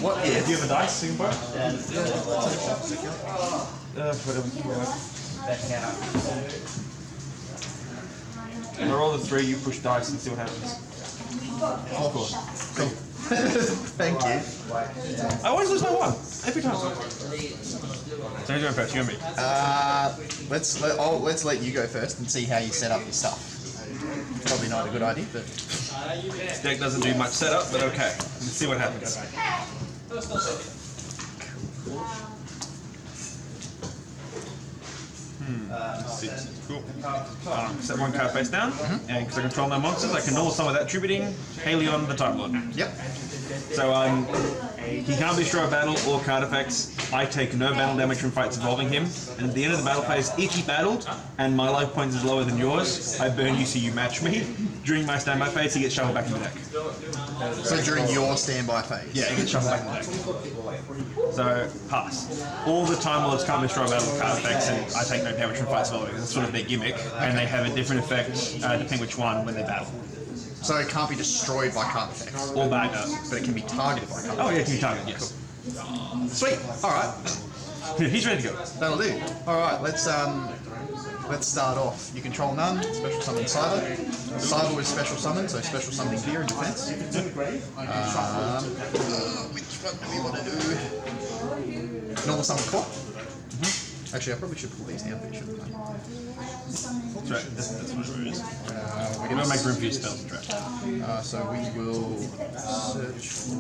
What Do you if? have a dice so you can borrow? Roll the 3, you push dice and see what happens. Of course. Cool. Thank you. I always lose my 1 every time. So who's going first? You and me. Let's let you go first and see how you set up your stuff. Probably not a good idea, but This deck doesn't do much setup, but okay. Let's see what happens. Cool. Set 1 card face down, and because I control no monsters, I can null some of that tributing Halion the Time Lord. yep. So he can't destroy a battle or card effects. I take no battle damage from fights involving him, and at the end of the battle phase, if he battled and my life points is lower than yours, I burn you so you match me. During my standby phase, he gets shuffled back in the deck. So during your standby phase. Yeah, he gets shuffled back in the deck. So pass. All the Time Lords can't destroy battle or card effects, and I take no damage from fights involving. That's sort of their gimmick, and they have a different effect depending which one when they battle. So it can't be destroyed by card effects. All bad But it can be targeted by card effects. Oh yeah, it can be targeted, yes. Sweet. Alright. He's ready to go. That'll do. Alright, let's start off. You control none, special summon Cyber. Cyber is special summon, so special summoning here in defense. Which one do we want to do? Normal summon core. Actually, I probably should pull these down, but shouldn't I? That's right, that's what it is. We're We're going to make room for your spells and traps. so we will search for...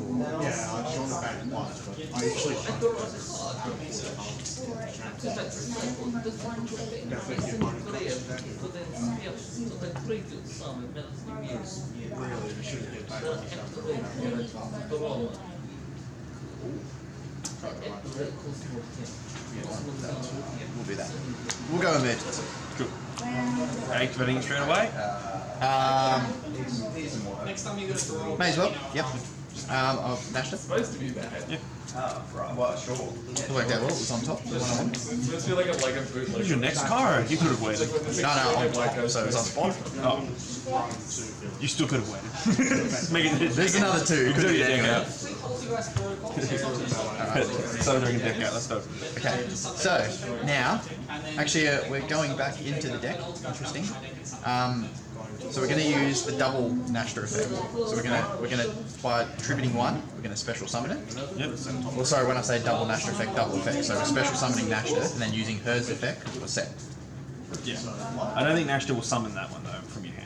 We'll do that. We'll go mid. Cool. Activating it straight away. May as well. Yep. I've dashed it. Yep. It worked out well. It was on top. Who's your next card? You could have waited. No, on top. So it was on spot. Oh. You still could have waited. There's another 2. Could be deck out. So during deck out. Let's go. Okay. So now, actually, we're going back into the deck. Interesting. So we're going to use the double Nashta effect. So we're gonna by tributing 1, we're going to special summon it. Yep. Well, sorry, when I say double Nashta effect, double effect. So we're special summoning Nashta and then using hers effect for set. Yeah. I don't think Nashta will summon that one though from your hand.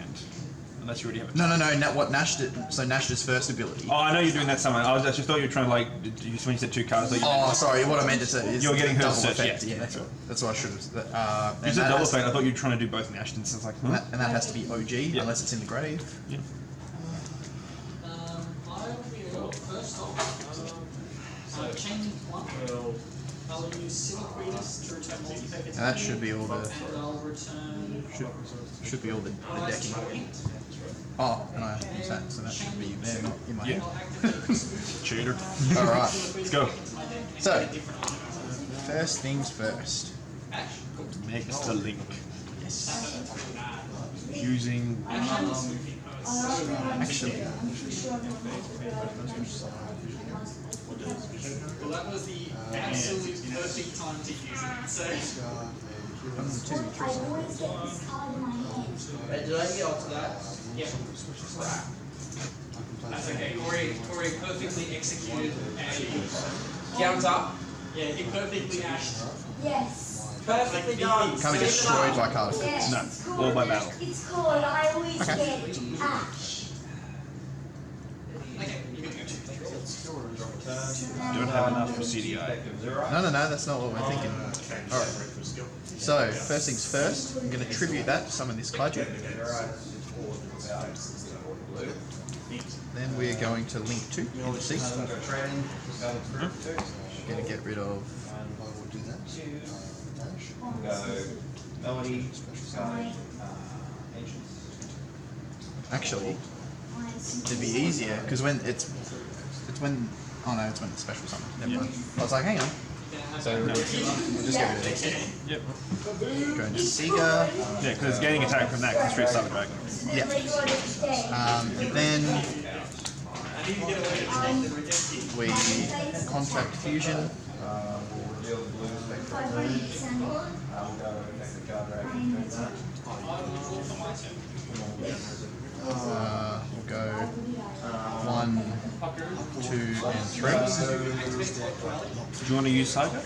Unless you already have it. No. What Nashta? So Nashta's first ability. Oh, I know you're doing that summon. I just thought you were trying to when you said 2 cards. Oh, sorry. What I meant to say is you're getting her double search. effect. Yeah, that's what I should have. You said double effect. I thought you were trying to do both Nashtons. It's like, and that has to be OG unless it's in the grave. Yeah. And that should be all the should be all the decking. Oh, and I use that, so that should be there, not in my head. Cheater. Alright. Let's go. So, first things first. Next to Link. Yes. Using Actually. Well, that was the absolute perfect time to use it. So. 1, 2, 3. Did I get onto that? Yeah. That's okay. Corey perfectly executed a Counter. Yeah, he perfectly ashed. Yes. Perfectly done. Can't be destroyed by card effects. Yes. No, all by battle. It's called I always get ash. Okay, you can go. don't have enough for CDI. No, that's not what we're thinking. Alright. So, first things first, I'm going to tribute that to summon this Kaiju. Then we're going to link 2 into Cease. Going to get rid of... Actually, it'd be easier, because when it's when... Oh no, it's when it's special summon. Never mind. I was like, hang on. So we'll just get rid of these. Yep. Go into Seeker. Yeah, because it's gaining attack from that, because straight Cyber Dragon. Yeah. And then We contact fusion. We'll go 1, 2, and 3. Do you want to use Saga?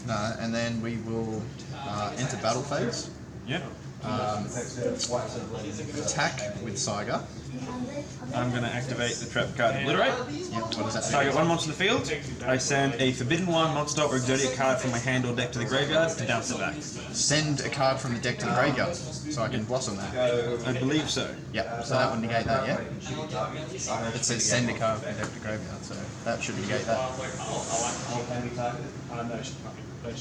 No, and then we will enter battle phase. Yeah. Attack with Saiga. I'm going to activate the trap card Obliterate. Yep, what does that So I do? get one monster in the field. I send a Forbidden One monster or Exodia card from my hand or deck to the graveyard to bounce it back. Send a card from the deck to the graveyard, so I can blossom that. I believe so. Yep, so that would negate that, yeah? It says send a card from the deck to the graveyard, so that should negate that. Yeah,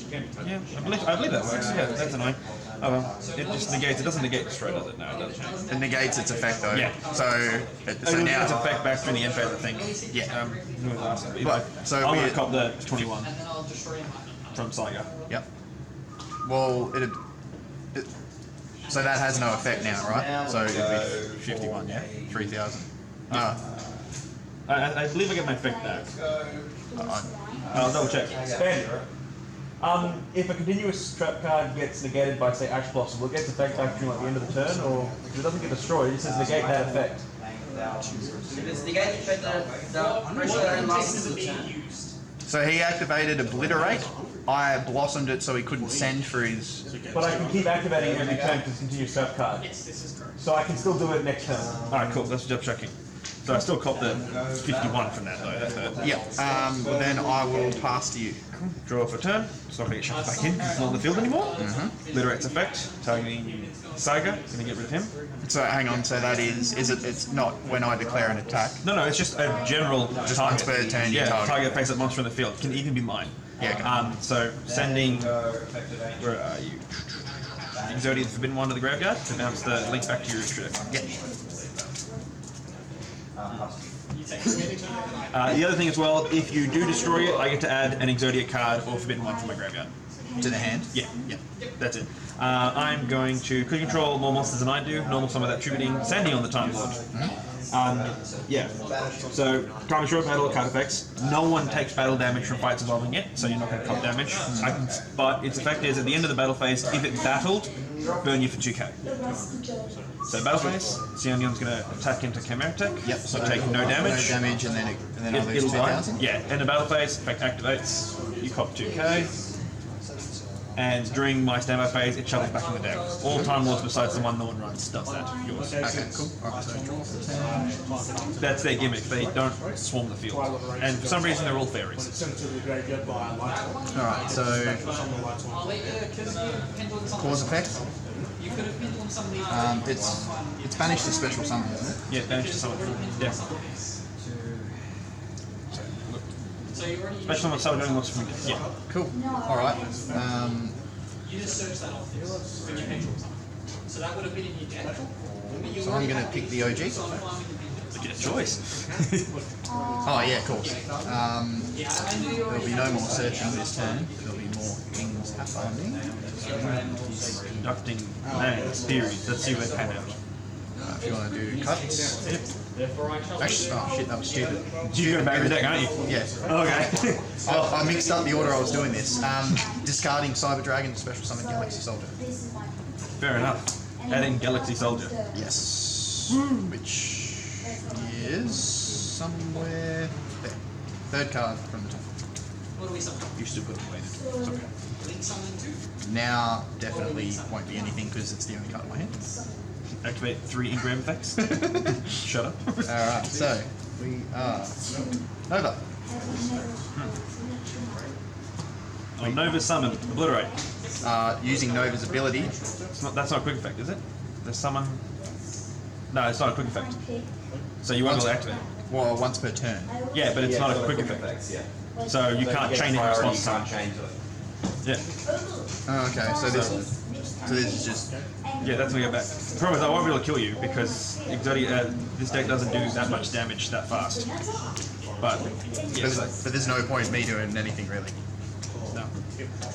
I believe that works. Yeah, that's annoying. Oh well, it just negates. It doesn't negate destroy, does it? No, it doesn't. It negates its effect though. Yeah. So So now it's now, effect back through the end phase, I think. Yeah. Who was last? But, so I'm we- gonna cop the 21 from Saiga. yep. Well, so that has no effect now, right? So it'd be 51, yeah? 3,000. I believe I get my effect back. I'll double check. If a continuous trap card gets negated by, say, Ash Blossom, will it get its effect back during like, the end of the turn, or if it doesn't get destroyed, it just says negate that effect. If it's negated, effect the pressure that lasts until the turn. So he activated Obliterate. I blossomed it so he couldn't send for his. But I can keep activating it every turn because it's a continuous trap card. Yes, this is correct. So I can still do it next turn. Alright, cool. That's just checking. So I still cop the 51 from that, though. That's it. Yeah. Well, then I will pass to you. Draw for turn. So I can get shuffled back in because it's not in the field anymore. Obliterate's effect. Targeting Saga. Gonna get rid of him. So hang on. So that is it? It's not when I declare an attack. No, it's just a general Just target. once per turn you Yeah, target. face that monster in the field. Can even be mine. Yeah. Okay. So sending. Where are you? Exodia the Forbidden One to the graveyard to bounce the link back to your restrict. Yeah. The other thing as well, if you do destroy it, I get to add an Exodia card or Forbidden One from my graveyard. To the hand. Yeah, that's it. I'm going to could control more monsters than I do. Normal some of that tributing, Sandy on the Time Lord. Yeah. So time short battle card effects. No one takes battle damage from fights involving it, so you're not going to cop damage. But its effect is at the end of the battle phase, if it battled, burn you for 2k. So battle phase, Sionion's going to attack into Chimera Tech. Yep. So take no damage. No damage, and then I'll lose It'll die. 2,000. Yeah. End of battle phase, effect activates. You cop 2k. And during my standby phase, it shuttles back in the deck. All Time Lords besides the one no one runs does that. Yours. Okay. Cool. Alright. So draw for 10. That's their gimmick. They don't swarm the field, and for some reason they're all fairies. Alright. So cause effect. You could have pendulum some of these. It's banished to special summon, isn't it? Yeah, damage to someone. Yeah. So you already Special summon someone wants from yeah. Cool. Alright. you just search that off when you pendulum something. So that would have been in your deck. But you So I'm going to pick the OG. Look at a choice. Oh yeah, of course. Yeah, I knew you There'll be no more searching this turn. There'll be more things happening. Conducting lands, theories. Let's see what they pan out. If you want to do cuts. Actually, oh shit, that was stupid. You go back in the deck, aren't you? Yeah. Okay. I mixed up the order I was doing this. Discarding Cyber Dragon to special summon Galaxy Soldier. Fair enough. Adding Galaxy Soldier. Yes. Which is somewhere there. Third card from the top. What do we summon? You still could have waited. It's okay. Link something too. Now definitely won't be anything because it's the only card in my hand. Activate 3 engram effects. Shut up. Alright, so we are Nova. Oh, Nova summon. Obliterate. Using Nova's ability. That's not a quick effect, is it? The summon. No, it's not a quick effect. So you won't be able to activate it. Well, once per turn. Yeah, but it's not a quick effect. So you can't chain it in response to summon. Yeah. Oh, okay, so this is just Yeah, that's gonna get back. The problem is I won't be able to kill you because Exodia, this deck doesn't do that much damage that fast. But yes, but there's no point in me doing anything really. no.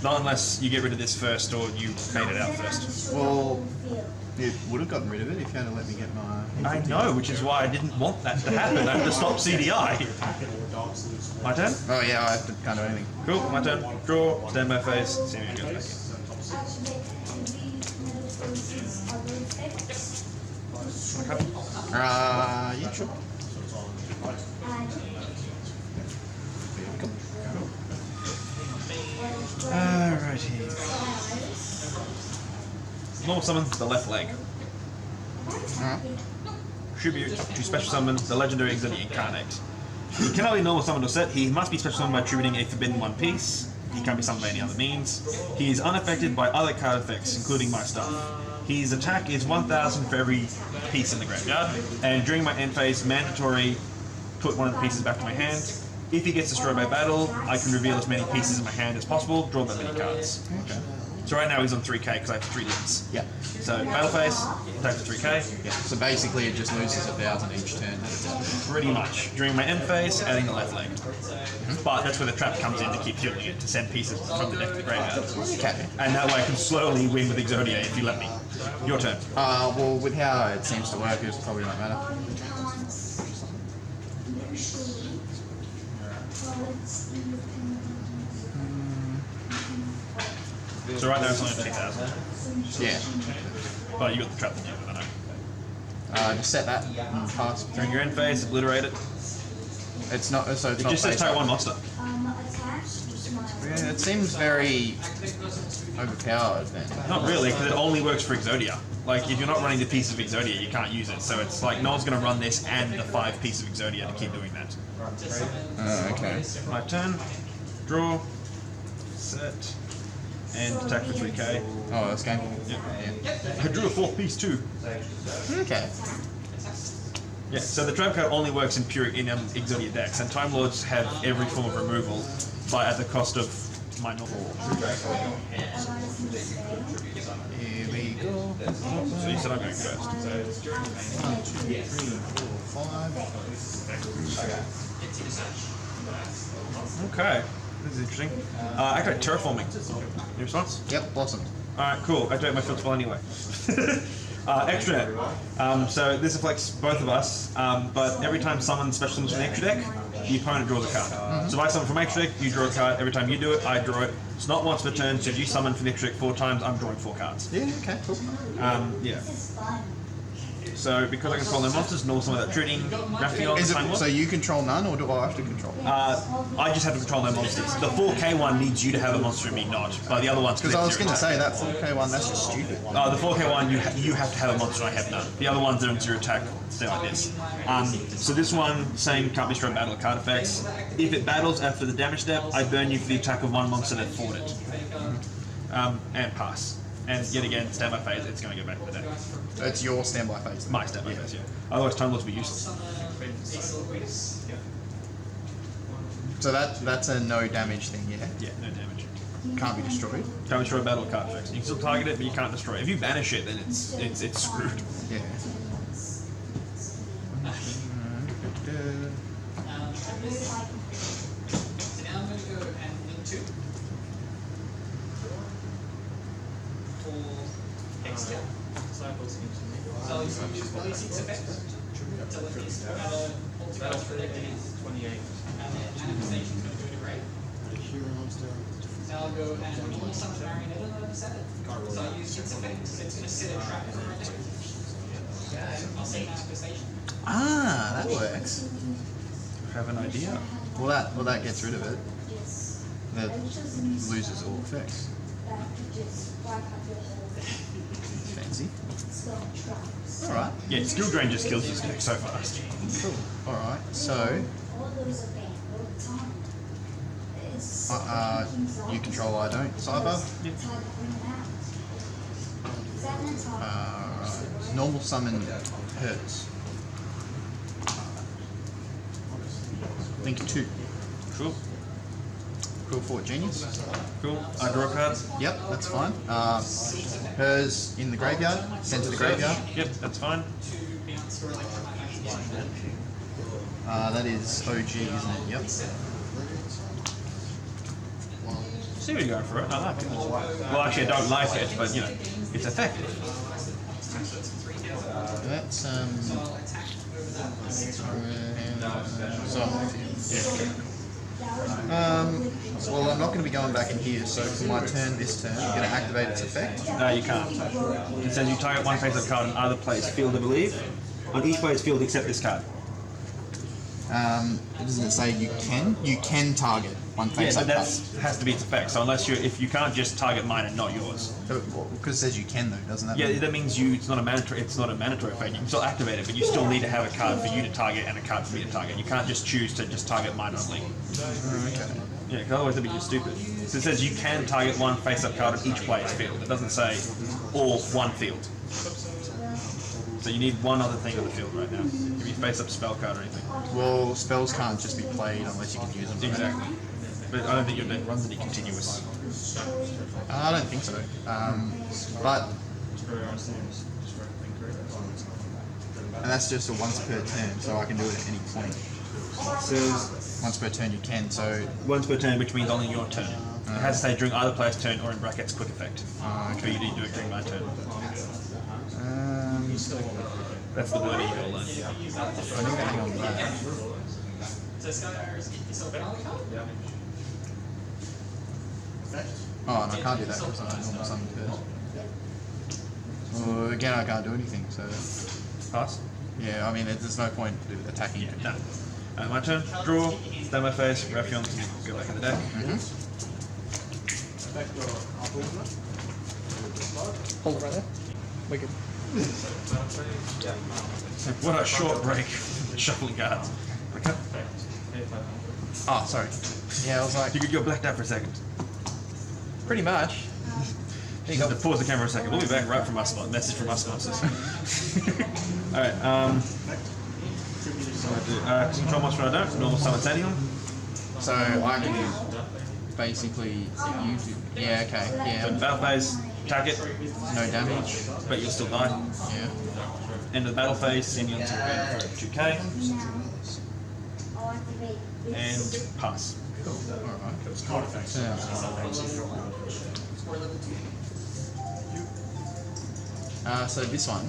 Not unless you get rid of this first or you made it out first. Well, It would have gotten rid of it if you hadn't let me get my... I know, which is why I didn't want that to happen. I had to stop CDI. My turn? Oh yeah, I have to can't do anything. Cool, my turn. Draw, stand my face, see me go back in. Activate metamorphosis other effects. Yeah, sure. Alrighty. Normal summon the left leg. Alright. Tribute to special summon the legendary Exodia Incarnate. He cannot be normal summoned or set. He must be special summoned by tributing a forbidden one piece. He can't be summoned by any other means. He is unaffected by other card effects, including my stuff. His attack is 1,000 for every piece in the graveyard, and during my end phase, mandatory put one of the pieces back to my hand. If he gets destroyed by battle, I can reveal as many pieces in my hand as possible, draw that many cards. Okay. So right now he's on 3k because I have 3 limbs. Yeah. So battle phase, attack for 3k. Yeah. So basically it just loses 1,000 each turn. Pretty much. During my end phase, adding the left leg. But that's where the trap comes in to keep shooting it, to send pieces from the deck to the graveyard. Okay. And that way I can slowly win with Exodia if you let me. Your turn. Well, with how it seems to work, it probably won't matter. So right now it's only 2,000. Yeah. But you got the trap to deal with, I know. Just set that and pass. During your end phase, obliterate it. It's not. So it's It not. just says face type up. 1 monster. Yeah, it seems very overpowered then. Not really, because it only works for Exodia. Like, if you're not running the piece of Exodia, you can't use it. So it's like, no one's going to run this and the 5 piece of Exodia to keep doing that. Okay. My turn. Draw. Set. And attack for 3k. Oh, that's game. Yeah. I drew a 4th piece too. Okay. Yeah, so the trap card only works in Exodia decks, and Time Lords have every form of removal, but at the cost of my normal. Here we go. So you said I'm going first. 1, 2, 3, 4, 5. Okay, this is interesting. Actually, terraforming. Your response? Yep, blossom. Alright, cool. I don't have my field spell anyway. Extra deck. So this affects both of us, but every time someone special summons from the extra deck, the opponent draws a card. So if I summon from extra deck, you draw a card. Every time you do it, I draw it. It's not once per turn, so if you summon from the extra deck 4 times, I'm drawing 4 cards. Yeah, okay, cool. Yeah. So because I control no monsters, nor some of that treating grafting on Is the time it, lord, so you control none, or do I have to control? I just have to control no monsters. The 4K one needs you to have a monster and me not, but the other ones... Because I was going to say, that 4K one, that's just stupid. The 4K one, you have to have a monster and I have none. The other ones are in 0 attack, stay like this. So this one, same can't be destroyed battle card effects. If it battles after the damage step, I burn you for the attack of 1 monster that fought it. And pass. And yet again, standby phase, it's going to go back to the deck. It's your standby phase. My standby phase, yeah. Otherwise, Time Lords will be useless. So that's a no damage thing, yeah? Yeah, no damage. Can't be destroyed. Can't destroy battle card effects. You can still target it, but you can't destroy it. If you banish it, then it's screwed. Yeah. So now I'm going to go and link 2 for Exodia. So you use only 6 effects. So at least altogether for the deck is 28. And then manifestation's going to go to grave. Now I'll go and normal summon marionette on the other side. So I use 6 effects. So it's going to set a trap for my deck. I'll say manifestation. Ah, that works. I have an idea. Well, that gets rid of it. That loses all effects. Fancy. Alright. Yeah, skill drain just kills this deck so fast. Cool. Alright, so you control, I don't. Cyber. Right. Normal summon hurts. Think 2. Cool. Cool for genius. Cool. I draw a card. Yep, that's fine. Hers in the graveyard. Sent to the graveyard. Yep, that's fine. That is OG, isn't it? Yep. See what you're going for it. I like it. Well, actually, I don't like it, but you know, it's effective. That's well, I'm not going to be going back in here, so for my turn this turn, I'm going to activate its effect. No, you can't. It says you target one face-up card on other player's field, I believe. On each player's field except this card. Doesn't it say you can? You can target one Yeah, face but up that card. has to be its effect. So unless if you can't just target mine and not yours. Because it says you can though, doesn't that? Yeah, mean? that means it's not a mandatory effect. You can still activate it, but you still need to have a card for you to target and a card for me to target. You can't just choose to just target mine only. Oh, okay. Yeah, because otherwise it'd be just stupid. So it says you can target one face-up card on each player's field. It doesn't say or one field. So you need one other thing on the field right now. Give me a face-up spell card or anything. Well, spells can't just be played unless you can use them. Exactly. But I don't think your deck runs any continuous. I don't think so. But and that's just a once per turn, so I can do it at any point. It says Once per turn you can, so once per turn, which means only your turn. It has to say during either player's turn or in brackets quick effect. So you need to do it during my turn. That's the word you'll learn. I think hang on that. Oh, and I can't do that because I'm normal summon first. Well, again, I can't do anything, so Pass? yeah, I mean, there's no point attacking it. No. My turn. Draw. Stand my face. Raffion. Go back in the deck. Hold it right there. Wicked. What a short break. Shuffling cards. Okay. Oh, sorry. Yeah, I was like, You could go blacked out for a second. pretty much. You have to pause the camera a second. We'll be back right from our spot. Message from our sponsors. Alright, control monster I don't. Normal summon Sanion. So I can basically you do. Yeah, okay. So Yeah. battle phase, attack it, No damage. but you'll still die. Yeah. End of the battle phase, Sanion to go for 2k, and pass. So this one,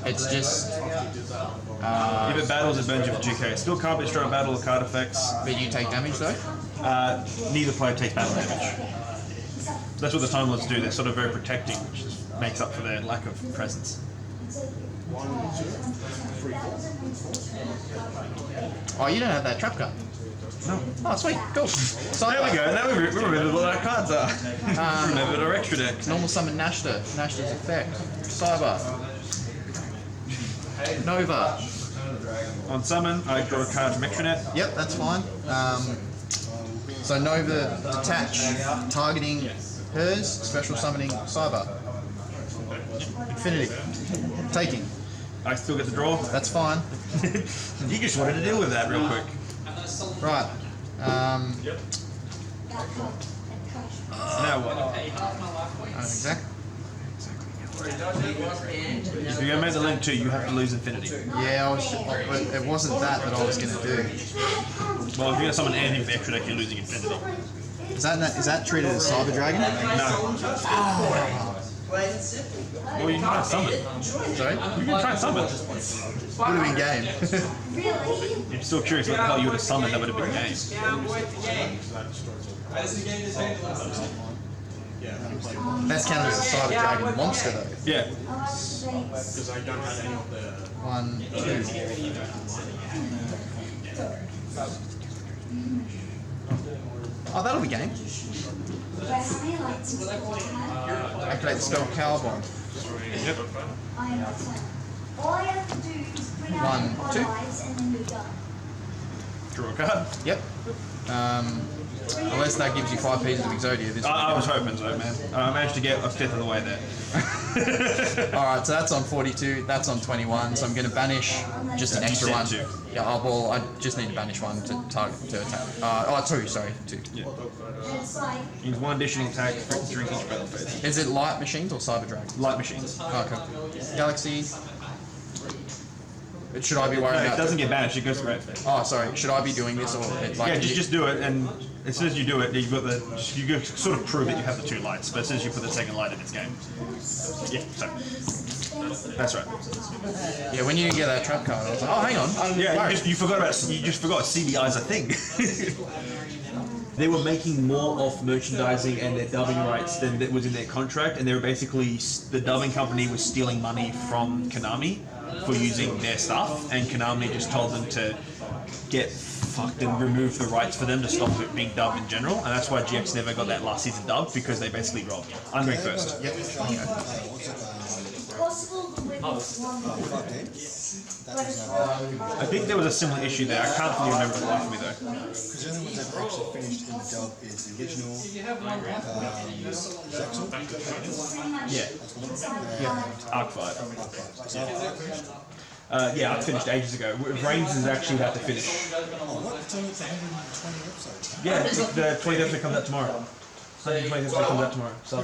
it's just. If it battles, it burns you for 2k. Still can't destroy a battle or card effects. But you take damage though. Neither player takes battle damage. That's what the Time Lords do. They're sort of very protecting, which just makes up for their lack of presence. Oh, you don't have that trap card. No. Oh, sweet, cool. So There we go. Now we remember what our cards are. Remembered our extra deck. Normal summon Nashta. Nashta's effect. Cyber. Nova. On summon, I draw a card from extra net. Yep, that's fine. So Nova detach, targeting hers, special summoning Cyber. Infinity. Taking. I still get the draw. That's fine. You just wanted to deal with that real quick. Right. Now what? Exactly. If you're going to make the link too, you have to lose Infinity. Yeah, but it wasn't that I was going to do. Well, if you're going to summon anything with extra deck, you're losing Infinity. Is that treated as Cyber Dragon? No. Well, you can try and summon. Sorry? You can try and summon. Would have been game. Really? If you're still curious what the hell you would have summoned, that would have been game. That's counted as a Cyber Dragon monster though. Yeah. Because I don't have any of the... 1, 2. Oh, that'll be game. Activate the spell Power Bomb. Yep. All I have to do is print out 1, all 2. lives and then you're done. Draw a card. Yep. Unless that gives you 5 pieces of Exodia. This I was hoping so, man. I managed to get a fifth of the way there. Alright, so that's on 42, that's on 21, so I'm going to banish just an extra one. said 2. Yeah, well, I just need to banish one to target, to attack. 2, sorry, 2. Yeah. And it's like, Means one additional attack during each battle phase. Is it Light Machines or Cyber Dragon? Light machines. Oh, okay. Galaxy. Should I be worried No, it about doesn't get banished, it goes to red phase. Oh, sorry. Should I be doing this or like? Yeah, just do it, and as soon as you do it, you've got you sort of prove that you have the 2 lights. But as soon as you put the second light in, it's game. Yeah. So That's right. Yeah, when you didn't get that trap card, I was like, oh, hang on. Yeah, you just forgot CDI's a thing. They were making more off merchandising and their dubbing rights than that was in their contract, and they were basically the dubbing company was stealing money from Konami for using their stuff, and Konami just told them to get fucked and remove the rights for them to stop it being dubbed in general, and that's why GX never got that last season dubbed, because they basically robbed. I'm going first. Yep. Possible the women's one. But it's not. I think there was a similar issue there. I can't fully remember for the life of me though. Because the only ones that actually finished in the dub is the original Zexal. Yeah. Arc 5. Yeah, I finished ages ago. Reigns is actually about to finish. Oh, what? It's only 120 episodes. Yeah, the 20th episode comes out tomorrow. 20th episode comes out tomorrow. So,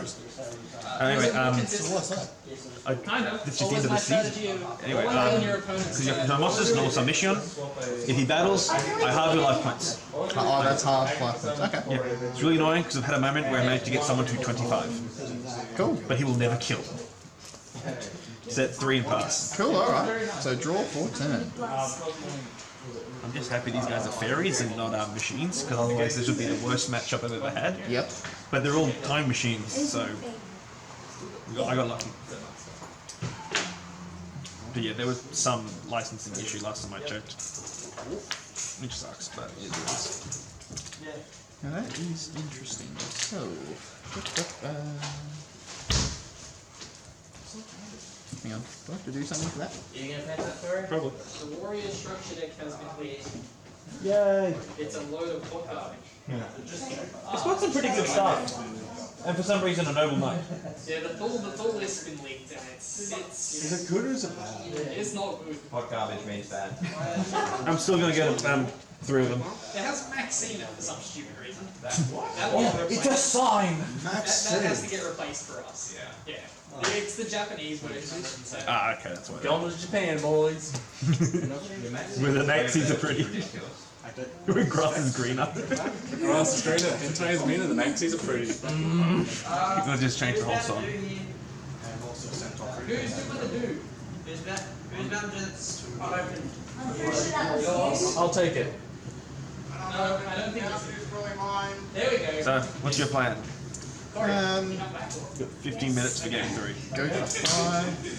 anyway, So what's that? it's just the end of the season. Anyway, because you have no monsters, no submission. If he battles, I halve your life points. Oh, that's half life points. Okay. Yeah, it's really annoying because I've had a moment where I managed to get someone to 25. Cool. But he will never kill. Set 3 and pass. Cool, alright. So draw for turn. I'm just happy these guys are fairies and not machines, because otherwise this would be the worst matchup I've ever had. Yep. But they're all time machines, so I got lucky. But yeah, there was some licensing issue last time I checked. Which sucks, but it is. Now that is interesting. So, hang on. Do I have to do something for that? You gonna pass that story? Probably. The warrior structure deck has been leaked. Yay! It's a load of hot garbage. It's got some pretty good stuff. And for some reason a noble knight. Yeah, the full list's been leaked and it's Is it good or is it bad? it's not good. Hot garbage means bad. I'm still gonna get 3 of them. It has Maxine in it for some stupid reason. That It's a sign! that has to get replaced for us. Yeah. It's the Japanese version. So. Ah, okay, that's why. Going to Japan, boys. Where the Nazis are pretty. Where grass is greener. Grass is greener, hentai is meaner, the Nazis are pretty. I'll just change the whole song. Who's gonna do? Who's that that's open? I'm pretty sure that was you. I'll take it. No, I don't think it's there we go. So, what's your plan? 15 15 minutes for game 3. Go for 5.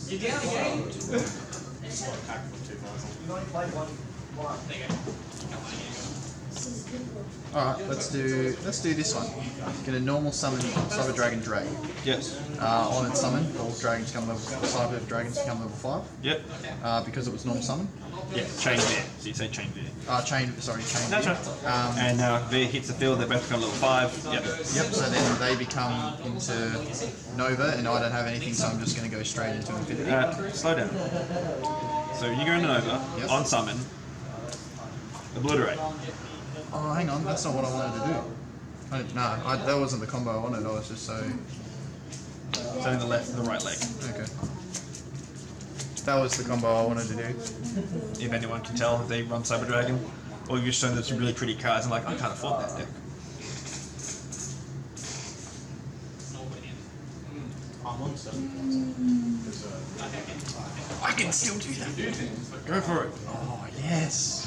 You down again? Alright, let's do this one. Get a normal summon Cyber Dragon Dragon. Yes. On its summon, all dragons become level Cyber Dragons become level 5. Yep. Because it was normal summon. Yeah, chain there. So you say chain there. Chain That's veer. right. And now if Veer hits the field, they both become level 5. Yep. Yep, so then they become into Nova, and I don't have anything, so I'm just going to go straight into Infinity. Slow down. So you go into Nova, Yep. on summon, obliterate. Oh, hang on, that's not what I wanted to do. That wasn't the combo I wanted, I was just so... So in the left and the right leg. Okay. That was the combo I wanted to do. If anyone can tell if they run Cyber Dragon, or you've just shown them some really pretty cards and like, I can't afford that deck. I can still do that. Go for it. Oh, yes!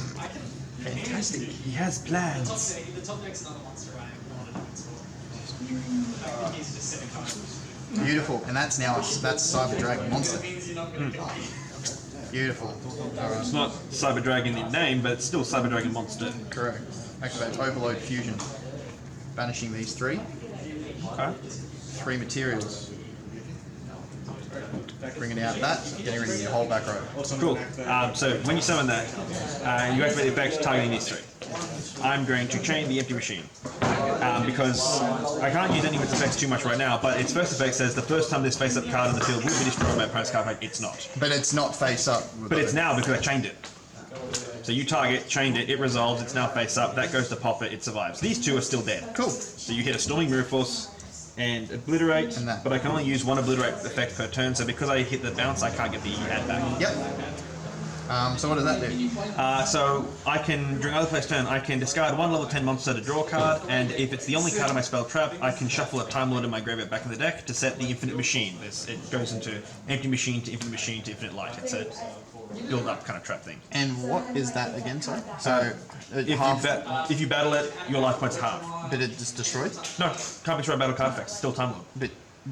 Fantastic. He has plans. The top deck's another monster I wanted to install. I think he's just 7 cards. Beautiful, and that's Cyber Dragon Monster. Means you're not going to kill me. Beautiful. Alright, It's not Cyber Dragon in name, but it's still Cyber Dragon Monster. correct. Activate Overload Fusion. Banishing these 3. Okay. 3 materials. Bringing out that, getting rid of your whole back row. Cool. So when you summon that, you activate the effect targeting these 3. I'm going to chain the empty machine. Because I can't use any of its effects too much right now, but its first effect says the first time this face-up card in the field will be destroyed by opponent's card effect. It's not. But it's not face up. But it's now because I chained it. So you target, chained it, it resolves, it's now face up, that goes to pop it, it survives. These 2 are still dead. Cool. So you hit a Storming Mirror Force and obliterate, And that. but I can only use 1 obliterate effect per turn, so because I hit the bounce, I can't get the add back. Yep. So what does that do? So I can, during other player's turn, I can discard one level 10 monster to draw a card, and if it's the only card on my spell trap, I can shuffle a Time Lord in my graveyard back in the deck to set the Infinite Machine. It goes into Empty Machine to Infinite Light. It's a build-up kind of trap thing. And what is that again, sorry? So, If you battle it, your life points half. but it just destroyed? No, can't be destroyed battle card effects. Still Time Lord. But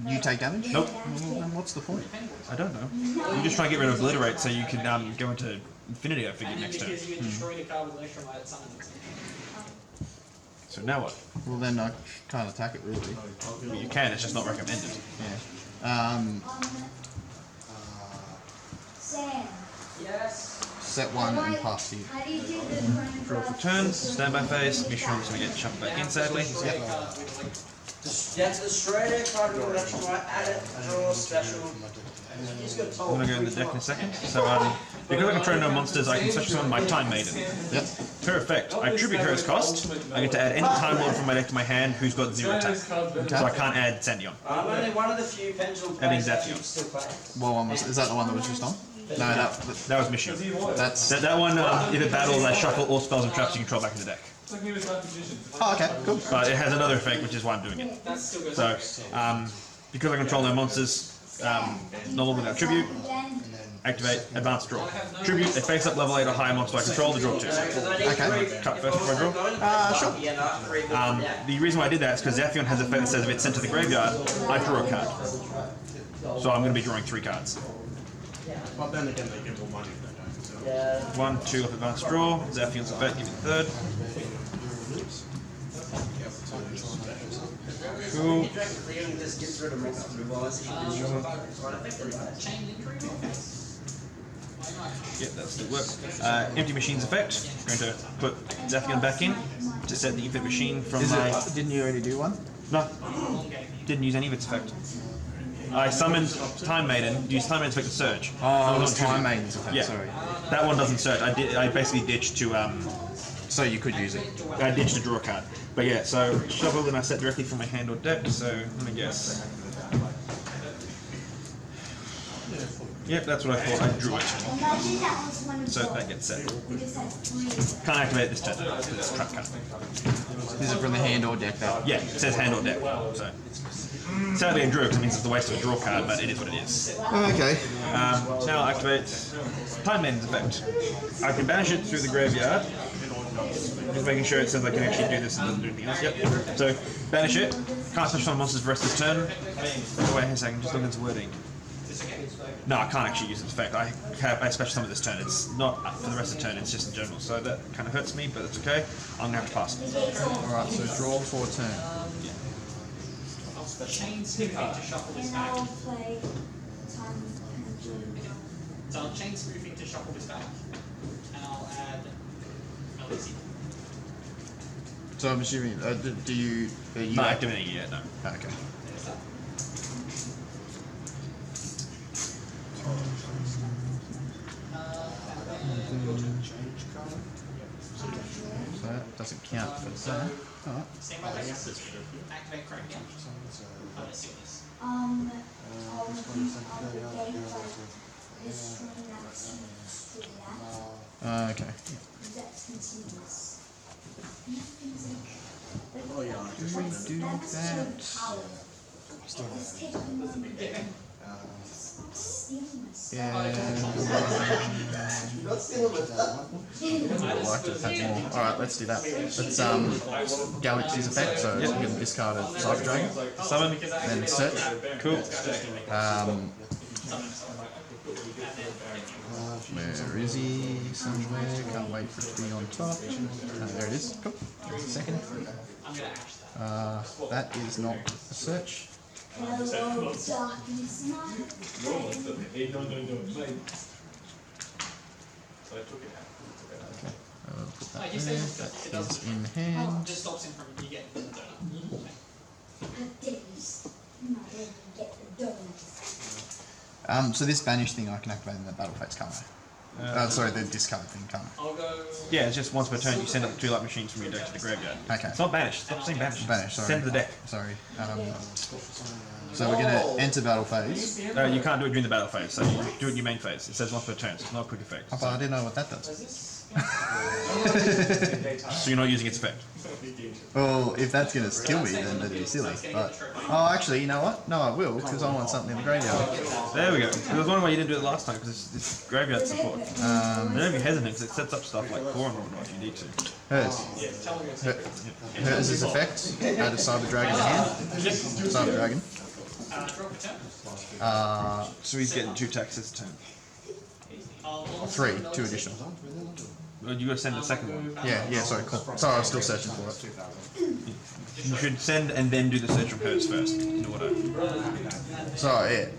you take damage? Nope. Well, then what's the point? I don't know. You're just trying to get rid of Obliterate so you can go into Infinity, I figured, next turn. Because you destroyed a card with Electrolyte at summon. So now what? Well, then I can't attack it really. Well, you can, it's just not recommended. Yeah. Yes. Set one and pass you. Draw for turn, standby phase, Mishra's going to get shuffled back in, sadly. You have to destroy a card with Electrolyte, add it, draw special. I'm going to go in the deck in a second. So, because I control no monsters, I can special summon my Time Maiden. Yep. Her effect, I tribute her as cost. I get to add any Time Lord from my deck to my hand who's got 0 attack. So I can't add Sandion. I'm only one of the few pendulum Adding players that Zafion. can still play. Well, one was, is that the one that was just on? No, That was Mission. that's... That one, if it battles, I shuffle all spells and traps you control back in the deck. Oh, okay, cool. But it has another effect, which is why I'm doing it. So, because I control no monsters, no longer without tribute, activate, advanced draw. Tribute, a face-up level 8 or higher monster I control to draw 2. Okay. Cut first before I draw. Sure. The reason why I did that is because Zafion has a effect that says if it's sent to the graveyard, I draw a card. So I'm going to be drawing 3 cards. But then again, they give more money if they don't. So. 1, 2 of advanced draw. Zafion's effect, give me the third. Cool. Yep, that still works. Empty Machine's effect. I'm going to put Zafion back in to set the Infinite Machine from Is my... it, didn't you already do one? No, didn't use any of its effect. I summoned Time Maiden, used Time Maiden's effect to search. Oh, it was Tribute. Time Maiden's effect, Yeah, sorry. that one doesn't search. I basically ditched to So you could use it. I ditched to draw a card. But yeah, so shuffle and I set directly from my hand or deck. So let me guess. Yep, that's what I thought. I drew it. So that gets set. Can't activate this turn because it's a trap card. Is it from the hand or deck though? Yeah, it says hand or deck. So sadly I drew it because it means it's a waste of a draw card, but it is what it is. Okay. Now I'll activate Time Maiden's effect. I can banish it through the graveyard. Just making sure it says I can actually do this and doesn't do anything else. Yep. So banish it. Can't special summon monsters for the rest of the turn. Oh, wait a second, just look at its wording. No, I can't actually use its effect. I special summon this turn. It's not for the rest of the turn, it's just in general. So that kind of hurts me, but it's okay. I'm going to have to pass. Alright, so draw for turn. Chain spoofing to shuffle this back. So I'll chain spoofing to shuffle this back. And I'll add LC. So I'm assuming, do you... Are you Not activating it yet, no. Okay. So that doesn't count for that. Alright. Same way, activate Crackdown. I'm gonna seal this. Okay. Oh yeah, I just Do that. Yeah. I'd like to have more. Alright, let's do that. Let's Galaxy's effect, so we're going to discard a Cyber Dragon. Summon. Then search. Cool. Where is he? Somewhere. Can't wait for it to be on top. There it is. Cool. Just a second. That is not a search. Hello, darkness, my Put that there. That is in hand. Just stops him from you getting the donut. So this banish thing I can activate in the battle phase, can't I? Sorry, the discard thing can't. I'll go. Yeah, it's just once per turn you send up 2 light machines from your deck to the graveyard. Okay. It's not banished. Stop saying banished. Banish, sorry. Send to the deck. Sorry. So we're gonna enter battle phase. You can't do it during the battle phase, so you do it in your main phase. It says once per turn, so it's not a quick effect. Oh, but I didn't know what that does. So you're not using its effect. Well, if that's gonna kill me, then that'd be silly. But actually, you know what? No, I will, because I want something in the graveyard. There we go. There was one why you didn't do it last time, because it's graveyard support. Don't be hesitant, because it sets up stuff like core and whatnot if you need to. Hers. Hers is effect. Add a Cyber Dragon to hand. Cyber Dragon. So he's getting 2 attacks this turn. 3, 2 additional. Well, you gotta send the second one. Yeah, sorry, cool. Sorry, I was still searching for it. You should send and then do the search from hers first, in order. So, yeah.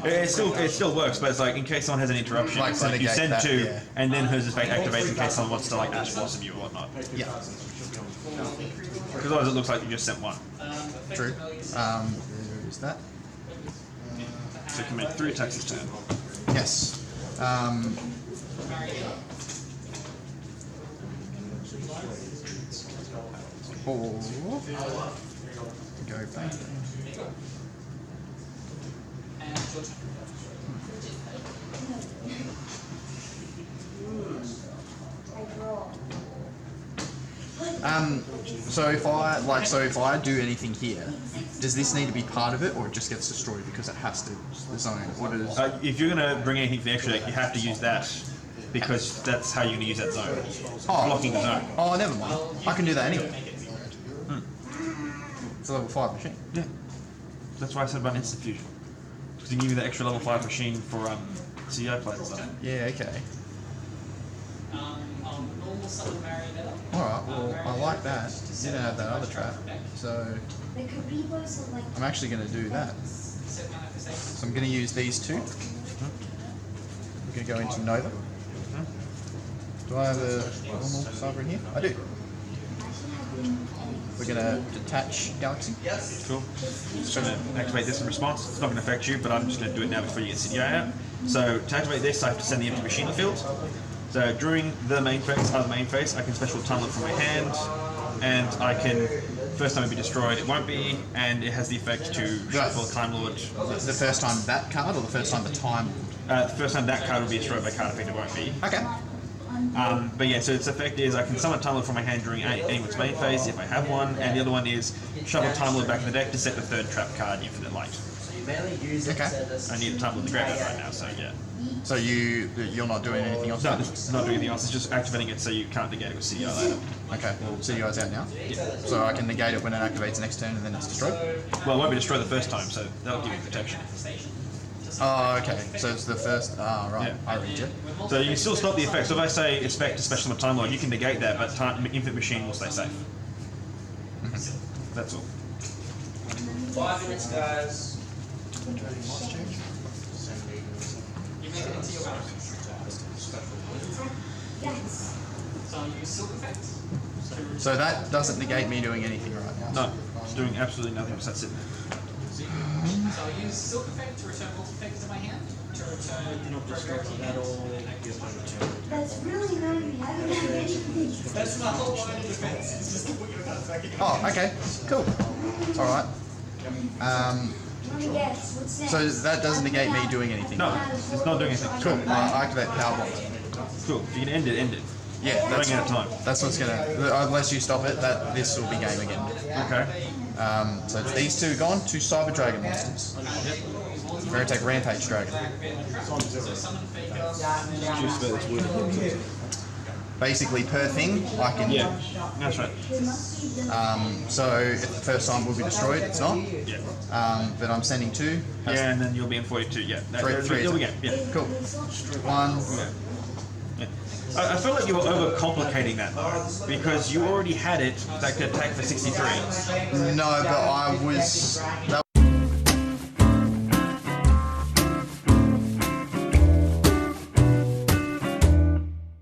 It still works, but it's like in case someone has an interruption, Like it's like you negate send that, 2, yeah. and then hers effect activates in case someone wants to like Ash Blossom you or whatnot. Yeah, Because otherwise it looks like you just sent 1. true. Is that? So you can make 3 attacks this turn. Yes. Go back. So if I do anything here, does this need to be part of it, or it just gets destroyed because it has to the zone? What is? If you're gonna bring anything for the extra deck, you have to use that because that's how you're gonna use that zone. Blocking the zone. Oh, never mind. I can do that anyway. It's a level 5 machine. Yeah. That's why I said about instant fusion. Because you can give you the extra level 5 machine for CI players and stuff. Yeah. Okay. Normal summon marionette. All right. Well, I like that. You don't have that other trap, so The Karibos are like I'm actually going to do that. So I'm going to use these 2. I'm going to go into Nova. Do I have a normal cyber in here? I do. We're going to detach Galaxy. Cool. Just going to activate this in response. It's not going to affect you, but I'm just going to do it now before you get CDI out. So to activate this, I have to send the empty machine field. So during the main phase, I can special tunnel it from my hand, and I can, first time it'll be destroyed, it won't be, and it has the effect to shuffle a Time Lord. The first time that card, or the first time the Time Lord? The first time that card will be destroyed by card effect, it won't be. Okay. But yeah, so its effect is I can summon Time Lord from my hand during anyone's main phase if I have one, and the other one is shuffle Time Lord back in the deck to set the 3rd trap card Infinite Light. Okay. I need a Time Lord in the graveyard right now, so yeah. So you're not doing anything else? No, it's not doing anything else, it's just activating it so you can't negate it with CDI later. Okay. Well, see you guys out now. Yeah. So I can negate it when it activates next turn, and then it's destroyed. Well, it won't be destroyed the first time, so that'll give you protection. Oh, okay. So it's the first. Right. Yeah. I read it. So you can still stop the effect. So if I say expect a special Time Lord, you can negate that, but Infinite Machine will stay safe. That's all. 5 minutes, guys. You make it into your battle. yes. So I'll use silk effect. So that doesn't negate me doing anything right now. No, it's doing absolutely nothing besides sitting there. So I'll use silk effect to return multi effects to my hand. To return graveyard key hand. That's really not me. I don't have anything. That's my whole line of defense. It's just to put your cards back in your Oh, okay. Cool. It's all right. Let me guess. What's next? So that doesn't negate me doing anything. No, it's not doing anything. Cool. I activate Power Bomb. Cool. If you can end it, end it. Yeah, Running out of time. that's what's gonna. Unless you stop it, this will be game again. Okay. So it's these 2 gone. 2 Cyber Dragon monsters. We're gonna take Rampage Dragon. Basically, per thing, I can. Yeah, that's right. So if the first time will be destroyed, it's not. Yeah. But I'm sending 2. Yeah, and then you'll be in 42. Yeah. Three You'll be game. Yeah. Cool. 1. Yeah. I feel like you were overcomplicating that because you already had it that could attack for 63. No, but I was. That